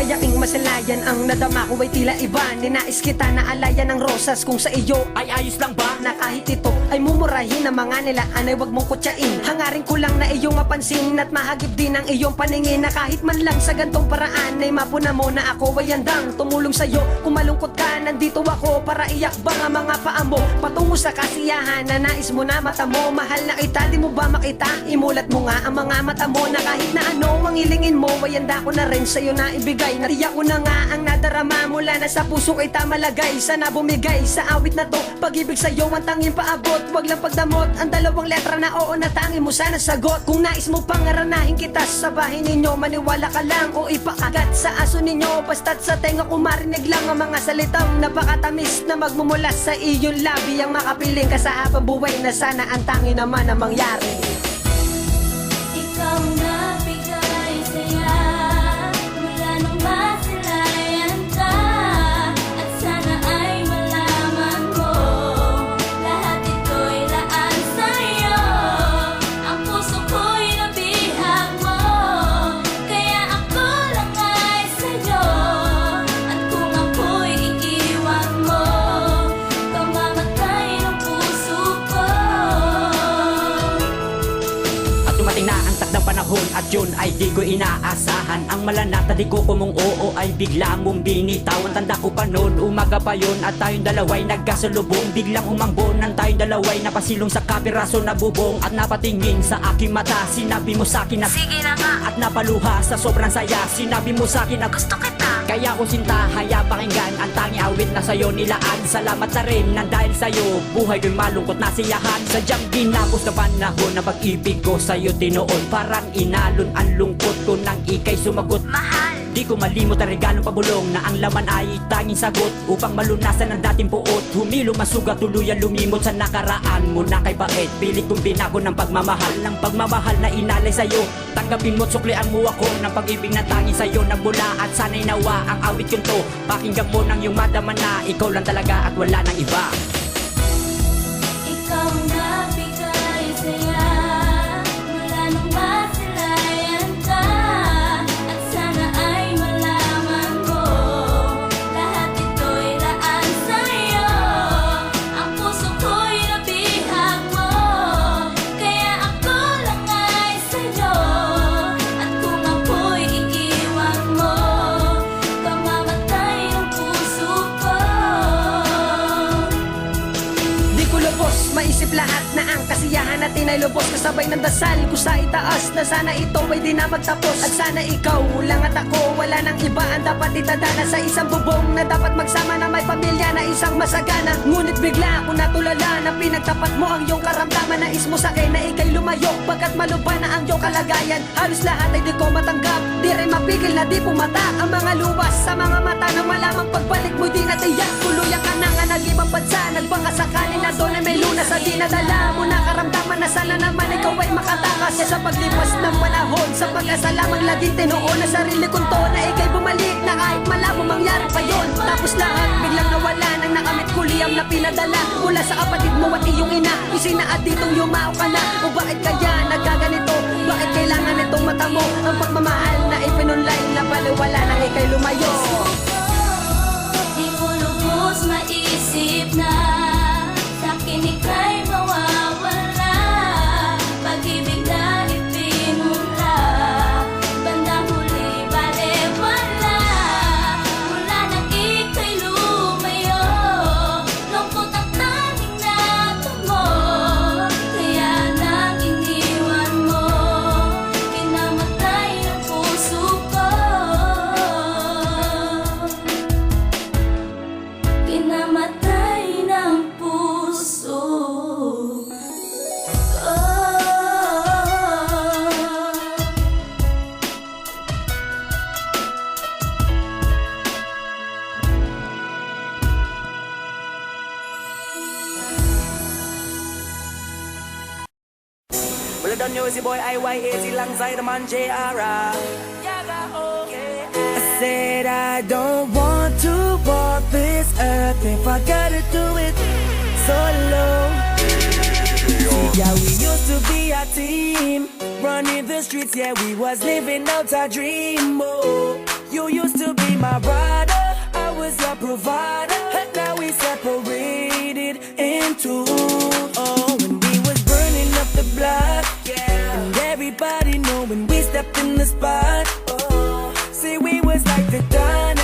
Masayaing masalayan ang nadama ko ay tila iba. Ninais kita na alayan ng rosas kung sa iyo ay ayos lang ba? na kahit ito ay mumurahin ng mga nilaan ay wag mong kutsain. Hangarin ko lang na iyong mapansin at mahagip din ang iyong paningin, na kahit man lang sa gantong paraan ay mapuna mo na ako ay handang tumulong sa'yo. Kung malungkot ka, nandito ako para iyak bang ang mga paa mo patungo sa kasiyahan na nais mo na mata mo. Mahal na kita, di mo ba makita? Imulat mo nga ang mga mata mo na kahit na ano ang hilingin mo ay handa ko na rin sa'yo na ibigay. Natiyak ko na nga ang nadarama mula na sa puso ay tamalagay. Sana bumigay sa awit na to, pag-ibig sa'yo ang tanging paabot. Wag lang pagdamot ang dalawang letra na oo na tangi mo sana sagot. Kung nais mo pangaranahin kita sa bahay ninyo, maniwala ka lang o ipakagat sa aso ninyo. Basta't sa tenga ko marinig lang ang mga salitang napakatamis na magmumula sa iyong labi. Ang makapiling ka sa habang buhay na sana ang tangi naman ang mangyari. Ikaw na bigay saya mula nung masilayan ka, at sana ay malaman mo lahat ito'y laan sa'yo. Ang puso ko'y nabihag mo, kaya ako lang ay sa'yo. At kung ako'y iiwan mo, pamamatay ng puso ko. At dumating na ang takdang panahon at yun ay di ko inaasahan. Ang malanata di ko kumong oo ay bigla mong binitawan. Tanda ko pa noon, umaga pa yun at tayong dalaway nagkasalubong. Biglang umambon ang tayong dalaway napasilong sa kapiraso na bubong. At napatingin sa aking mata, sinabi mo sa'kin na Sige na nga, at napaluha sa sobrang saya. Sinabi mo sa'kin na gusto kita. kaya ko sinta, haya pakinggan ang tangi awit na sa'yo nilaan. Salamat na rin nang dahil sa'yo buhay ko'y malungkot na siyahan. Sadyang ginapos na panahon na pag-ibig ko sa'yo tinoon. Parang inalon ang lungkot ko nang ika'y sumagot. Mahal, Di ko malimot ang regalong pabulong na ang laman ay tanging sagot upang malunasan ang dating puot. Humilong masugat, tuluyan lumimot sa nakaraan mo na kay bait. Pilit kong binago ng pagmamahal, ng pagmamahal na inalay sa'yo. Tanggapin mo't suklian mo ako ng pag-ibig na tanging sa'yo nagmula. At sana'y nawa ang awit yun to, pakinggan mo ng iyong madama na ikaw lang talaga at wala nang iba. ikaw na bigay saya mula nung masilayan ka, at sana ay malaman mo lahat ito'y laan sa'yo. Ang puso ko'y nabihag mo, kaya ako lang ay sa'yo. At kung ako'y iiwan mo, pamamatay ang puso ko. Di ko lubos maisip lahat na ang kasiyahan natin ay lubos kasabay ng dasal ko sa itaas na sana ito ay di na magtapos. At sana ikaw lang at ako, wala nang iba ang dapat itadana sa isang bubong na dapat magsama na may pamilya na isang masagana. Ngunit bigla ako natulala na pinagtapat mo ang iyong karamdaman. Nais mo sa'kin na ika'y lumayo pagkat malupa na ang iyong kalagayan. Halos lahat ay di ko matanggap, di rin mapigil na di pumata ang mga luwas sa mga mata na malamang pagbalik mo'y di natiyak. Tuluyan ka na nga nag-ibang bansa, nagbaka sakali na doon ay may lunas sa dinadala mo na karamdaman na sana naman ikaw ay makatakas. Sa paglipas ng panahon, sa pag-asa lamang laging tinuon na sarili kong to na ika'y bumalik na kahit malabo mangyari pa yun. Tapos lahat biglang nawala nang nakamit ko liyam na pinadala mula sa kapatid mo at iyong ina. Isinaad ditong yumao ka na, o bakit kaya nagkaganito? Bakit kailangan itong mata mo ang pagmamahal na ipinunlay na baliwala nang ika'y lumayo? Di ko lubos maisip na sa'kin ika'y mawawala. Pag-ibig na ipinunla, bandang huli balewala. Mula nang ika'y lumayo, lungkot ang tanging natumo. Kaya nang iniwan mo, kinamatay ang puso ko. Kinamatay ng puso ko. Well, I don't know si boy IYA alongside the man JR. I said I don't want to walk this earth if I gotta do it solo. Yeah, we used to be a team, running the streets. Yeah, we was living out our dream. Oh, You used to be my rider, I was your provider, and now we separated in two. Oh, when we was burning up the block, yeah, and everybody know when we stepped in the spot. Oh, see, we was like the Don